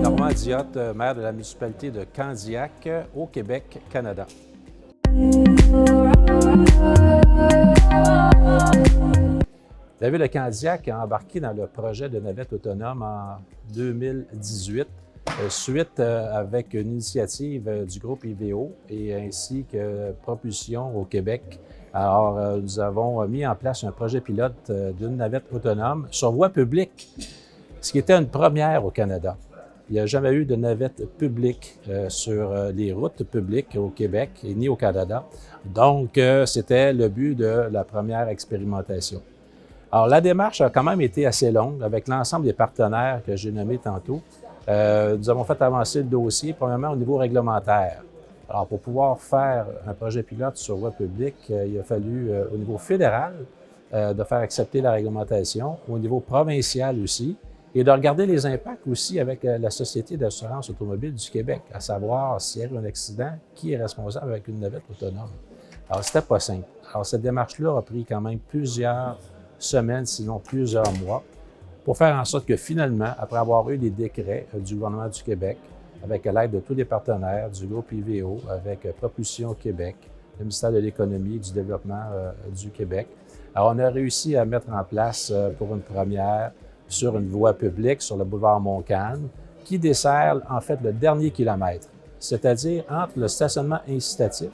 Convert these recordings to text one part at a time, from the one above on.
Normand Diotte, maire de la municipalité de Candiac, au Québec, Canada. La ville de Candiac a embarqué dans le projet de navette autonome en 2018, suite avec une initiative du groupe IVO et ainsi que Propulsion au Québec. Alors, nous avons mis en place un projet pilote d'une navette autonome sur voie publique, ce qui était une première au Canada. Il n'y a jamais eu de navette publique sur les routes publiques au Québec et ni au Canada. Donc, c'était le but de la première expérimentation. Alors, la démarche a quand même été assez longue avec l'ensemble des partenaires que j'ai nommés tantôt. Nous avons fait avancer le dossier, premièrement au niveau réglementaire. Alors, pour pouvoir faire un projet pilote sur voie publique, il a fallu, au niveau fédéral, de faire accepter la réglementation, au niveau provincial aussi, et de regarder les impacts aussi avec la Société d'assurance automobile du Québec, à savoir s'il y a eu un accident, qui est responsable avec une navette autonome. Alors, c'était pas simple. Alors, cette démarche-là a pris quand même plusieurs semaines, sinon plusieurs mois, pour faire en sorte que finalement, après avoir eu les décrets du gouvernement du Québec, avec l'aide de tous les partenaires, du groupe IVO, avec Propulsion Québec, le ministère de l'Économie et du Développement du Québec, alors on a réussi à mettre en place pour une première sur une voie publique sur le boulevard Montcalm, qui dessert en fait le dernier kilomètre, c'est-à-dire entre le stationnement incitatif,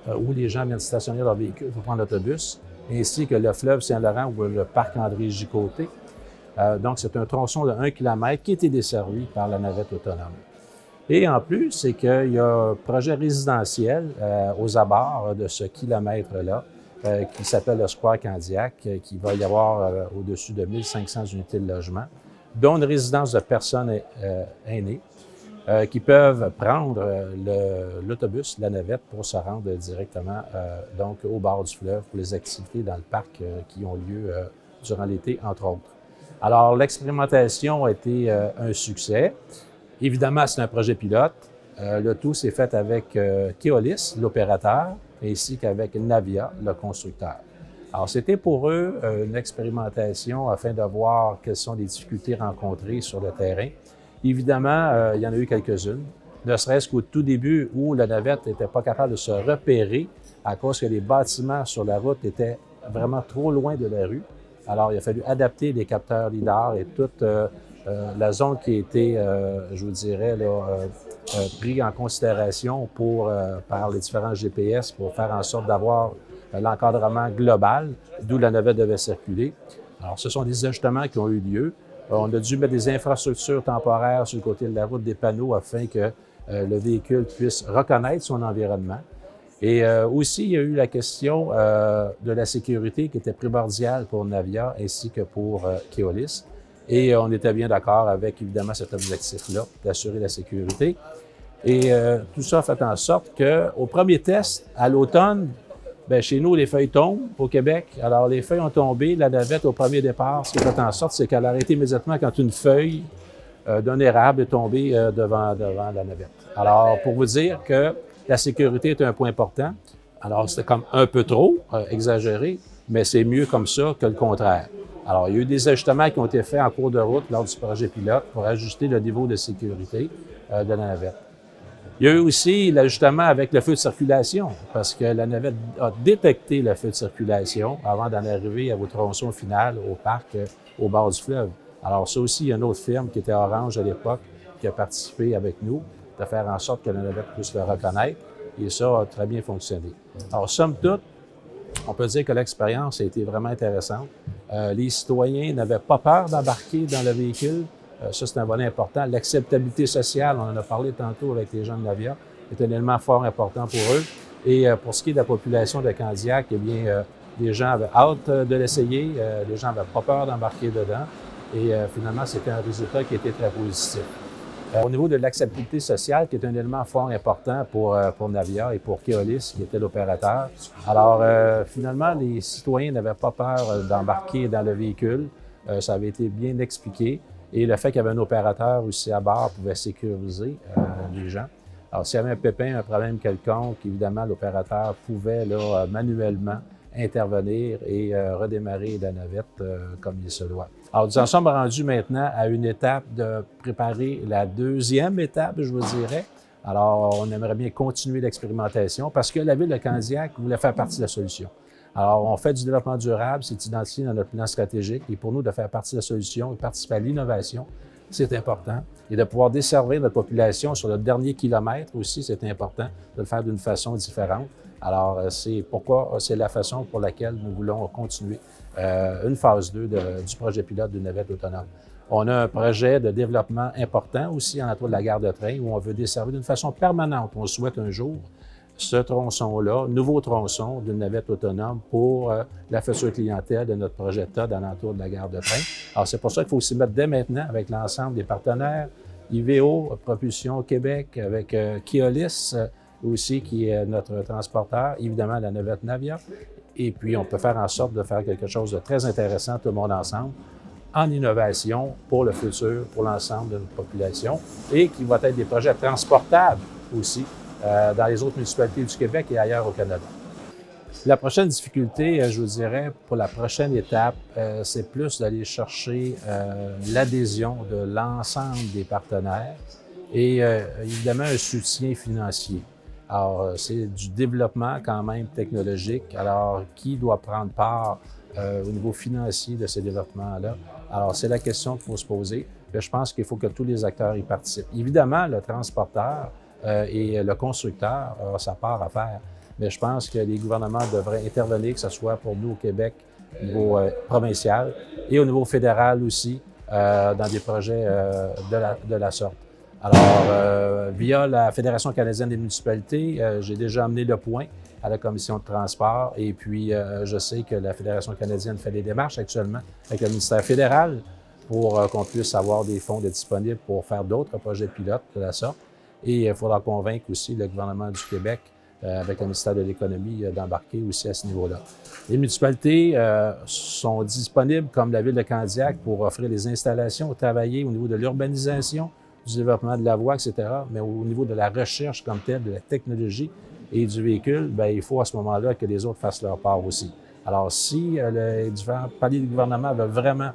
où les gens viennent stationner leur véhicule pour prendre l'autobus, ainsi que le fleuve Saint-Laurent ou le parc André-Gicoté. Donc, c'est un tronçon de 1 km qui a été desservi par la navette autonome. Et en plus, c'est qu'il y a un projet résidentiel aux abords de ce kilomètre-là, qui s'appelle le Square Candiac, qui va y avoir au-dessus de 1500 unités de logement, dont une résidence de personnes aînées, qui peuvent prendre l'autobus, la navette, pour se rendre directement donc au bord du fleuve pour les activités dans le parc qui ont lieu durant l'été, entre autres. Alors, l'expérimentation a été un succès. Évidemment, c'est un projet pilote. Le tout s'est fait avec Keolis, l'opérateur, ainsi qu'avec Navia, le constructeur. Alors, c'était pour eux une expérimentation afin de voir quelles sont les difficultés rencontrées sur le terrain. Évidemment, il y en a eu quelques-unes, ne serait-ce qu'au tout début où la navette n'était pas capable de se repérer à cause que les bâtiments sur la route étaient vraiment trop loin de la rue. Alors, il a fallu adapter les capteurs lidar et toute la zone qui a été, je vous dirais, pris en considération par les différents GPS pour faire en sorte d'avoir l'encadrement global d'où la navette devait circuler. Alors, ce sont des ajustements qui ont eu lieu. On a dû mettre des infrastructures temporaires sur le côté de la route, des panneaux, afin que le véhicule puisse reconnaître son environnement. Et aussi, il y a eu la question de la sécurité qui était primordiale pour Navia ainsi que pour Keolis. Et on était bien d'accord avec, évidemment, cet objectif-là, d'assurer la sécurité. Et tout ça a fait en sorte qu'au premier test, à l'automne, bien, chez nous, les feuilles tombent au Québec. Alors, les feuilles ont tombé. La navette, au premier départ, ce qui a fait en sorte, c'est qu'elle a arrêté immédiatement quand une feuille d'un érable est tombée devant la navette. Alors, pour vous dire que la sécurité est un point important. Alors, c'était comme un peu trop exagéré, mais c'est mieux comme ça que le contraire. Alors, il y a eu des ajustements qui ont été faits en cours de route lors du projet pilote pour ajuster le niveau de sécurité de la navette. Il y a eu aussi l'ajustement avec le feu de circulation, parce que la navette a détecté le feu de circulation avant d'en arriver au tronçon final, au parc, au bord du fleuve. Alors ça aussi, il y a une autre firme qui était Orange à l'époque, qui a participé avec nous, de faire en sorte que la navette puisse le reconnaître, et ça a très bien fonctionné. Alors, somme toute, on peut dire que l'expérience a été vraiment intéressante. Les citoyens n'avaient pas peur d'embarquer dans le véhicule. Ça, c'est un volet important. L'acceptabilité sociale, on en a parlé tantôt avec les gens de Navia, est un élément fort important pour eux. Et pour ce qui est de la population de Candiac, eh bien, les gens avaient hâte de l'essayer, les gens n'avaient pas peur d'embarquer dedans. Et finalement, c'était un résultat qui était très positif. Au niveau de l'acceptabilité sociale, qui est un élément fort important pour Navia et pour Keolis, qui était l'opérateur. Alors, finalement, les citoyens n'avaient pas peur d'embarquer dans le véhicule. Ça avait été bien expliqué. Et le fait qu'il y avait un opérateur aussi à bord pouvait sécuriser les gens. Alors, s'il y avait un pépin, un problème quelconque, évidemment, l'opérateur pouvait manuellement intervenir et redémarrer la navette comme il se doit. Alors, nous en sommes rendus maintenant à une étape de préparer la deuxième étape, je vous dirais. Alors, on aimerait bien continuer l'expérimentation parce que la Ville de Candiac voulait faire partie de la solution. Alors, on fait du développement durable, c'est identifié dans notre plan stratégique et pour nous, de faire partie de la solution et participer à l'innovation, c'est important. Et de pouvoir desservir notre population sur le dernier kilomètre aussi, c'est important de le faire d'une façon différente. Alors, c'est pourquoi c'est la façon pour laquelle nous voulons continuer une phase 2 du projet pilote d'une navette autonome. On a un projet de développement important aussi en entour de la gare de train où on veut desservir d'une façon permanente. On souhaite un jour ce tronçon-là, nouveau tronçon d'une navette autonome pour la future clientèle de notre projet TOD alentour de la gare de train. Alors, c'est pour ça qu'il faut s'y mettre dès maintenant avec l'ensemble des partenaires, IVO, Propulsion Québec, avec Keolis aussi, qui est notre transporteur, évidemment la navette Navia. Et puis, on peut faire en sorte de faire quelque chose de très intéressant, tout le monde ensemble, en innovation pour le futur, pour l'ensemble de notre population, et qui va être des projets transportables aussi dans les autres municipalités du Québec et ailleurs au Canada. La prochaine difficulté, je vous dirais, pour la prochaine étape, c'est plus d'aller chercher l'adhésion de l'ensemble des partenaires et évidemment un soutien financier. Alors, c'est du développement quand même technologique. Alors, qui doit prendre part au niveau financier de ces développements-là? Alors, c'est la question qu'il faut se poser. Puis, je pense qu'il faut que tous les acteurs y participent. Évidemment, le transporteur et le constructeur a sa part à faire. Mais je pense que les gouvernements devraient intervenir, que ce soit pour nous au Québec, au niveau provincial et au niveau fédéral aussi, dans des projets de la sorte. Alors, via la Fédération canadienne des municipalités, j'ai déjà amené le point à la commission de transport et puis je sais que la Fédération canadienne fait des démarches actuellement avec le ministère fédéral pour qu'on puisse avoir des fonds disponibles pour faire d'autres projets pilotes de la sorte. Et il faudra convaincre aussi le gouvernement du Québec avec le ministère de l'Économie d'embarquer aussi à ce niveau-là. Les municipalités sont disponibles, comme la Ville de Candiac, pour offrir les installations, travailler au niveau de l'urbanisation, du développement de la voie, etc., mais au niveau de la recherche comme telle, de la technologie et du véhicule, bien, il faut à ce moment-là que les autres fassent leur part aussi. Alors, si les différents paliers du gouvernement veulent vraiment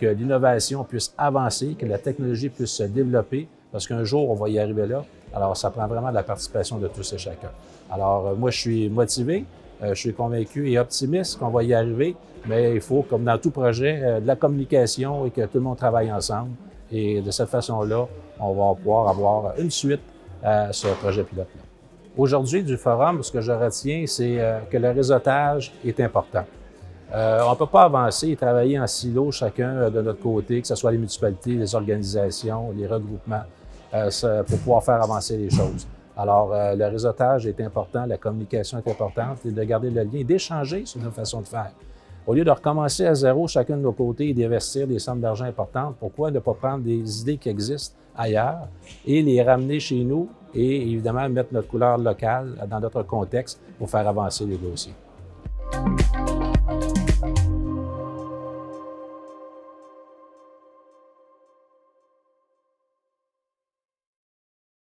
que l'innovation puisse avancer, que la technologie puisse se développer, parce qu'un jour, on va y arriver là, alors ça prend vraiment de la participation de tous et chacun. Alors, moi, je suis motivé, je suis convaincu et optimiste qu'on va y arriver, mais il faut, comme dans tout projet, de la communication et que tout le monde travaille ensemble. Et de cette façon-là, on va pouvoir avoir une suite à ce projet pilote-là. Aujourd'hui, du forum, ce que je retiens, c'est que le réseautage est important. On ne peut pas avancer et travailler en silo chacun de notre côté, que ce soit les municipalités, les organisations, les regroupements, pour pouvoir faire avancer les choses. Alors, le réseautage est important, la communication est importante, et de garder le lien et d'échanger sur nos façons de faire. Au lieu de recommencer à zéro chacun de nos côtés et d'investir des sommes d'argent importantes, pourquoi ne pas prendre des idées qui existent ailleurs et les ramener chez nous et évidemment mettre notre couleur locale dans notre contexte pour faire avancer les dossiers.